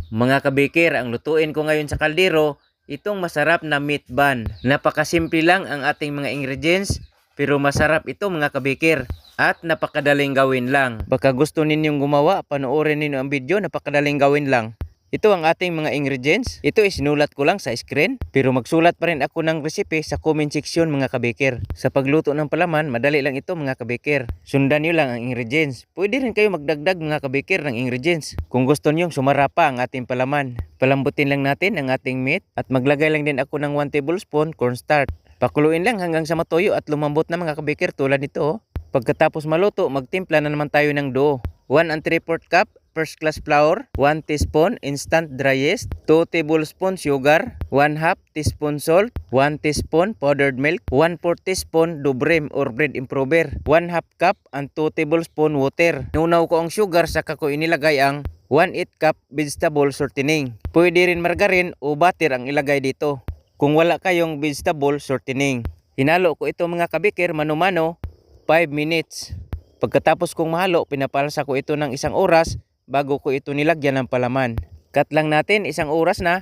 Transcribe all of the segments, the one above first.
Mga kabikir, ang lutuin ko ngayon sa kaldero, itong masarap na meat bun. Napakasimple lang ang ating mga ingredients, pero masarap ito mga kabikir. At napakadaling gawin lang. Baka gusto ninyong gumawa, panoorin ninyo ang video, napakadaling gawin lang. Ito ang ating mga ingredients. Ito is sinulat ko lang sa screen. Pero magsulat pa rin ako ng recipe sa comment section mga kabikir. Sa pagluto ng palaman, madali lang ito mga kabikir. Sundan nyo lang ang ingredients. Pwede rin kayo magdagdag mga kabikir ng ingredients. Kung gusto nyo sumara pa ang ating palaman. Palambutin lang natin ang ating meat. At maglagay lang din ako ng 1 tablespoon cornstarch. Pakuluin lang hanggang sa matuyo at lumambot na mga kabikir tulad nito. Pagkatapos maluto, magtimpla na naman tayo ng dough. 1 3/4 cup first class flour, 1 teaspoon instant dry yeast, 2 tablespoon sugar, 1/2 teaspoon salt, 1 teaspoon powdered milk, 1/4 teaspoon dubrem or bread improver, 1/2 cup and 2 tablespoon water. Nunaw ko ang sugar saka ko inilagay ang 1/8 cup vegetable shortening. Pwede rin margarine o butter ang ilagay dito. Kung wala kayong vegetable shortening. Hinalo ko ito mga kabikir mano-mano 5 minutes. Pagkatapos kong mahalo, pinapalsa ko ito ng 1 oras bago ko ito nilagyan ng palaman. Cut lang natin 1 oras na.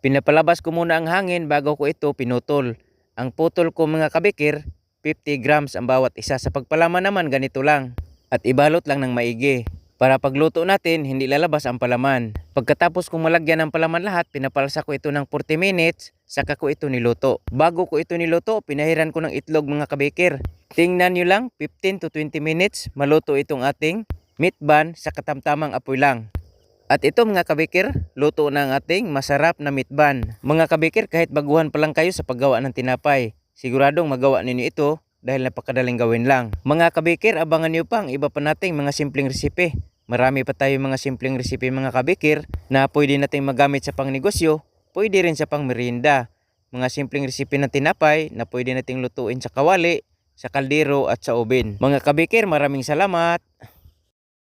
Pinapalabas ko muna ang hangin bago ko ito pinutol. Ang putol ko mga kabikir, 50 grams ang bawat isa. Sa pagpalaman naman ganito lang. At ibalot lang ng maigi. Para pagluto natin, hindi lalabas ang palaman. Pagkatapos kong malagyan ng palaman lahat, pinapalsa ko ito ng 40 minutes, saka ko ito niluto. Bago ko ito niluto, pinahiran ko ng itlog mga kabikir. Tingnan nyo lang, 15 to 20 minutes, maluto itong ating meat bun sa katamtamang apoy lang. At ito mga kabikir, luto na ang ating masarap na meat bun. Mga kabikir, kahit baguhan pa lang kayo sa paggawa ng tinapay, siguradong magawa ninyo ito dahil napakadaling gawin lang. Mga kabikir, abangan nyo pa ang iba pa nating mga simpleng resipe. Marami pa tayo mga simpleng resipe mga kabikir na pwede nating magamit sa pangnegosyo, pwede rin sa pangmerienda. Mga simpleng resipe ng tinapay na pwede nating lutuin sa kawali, sa kaldero at sa oven. Mga kabikir, maraming salamat.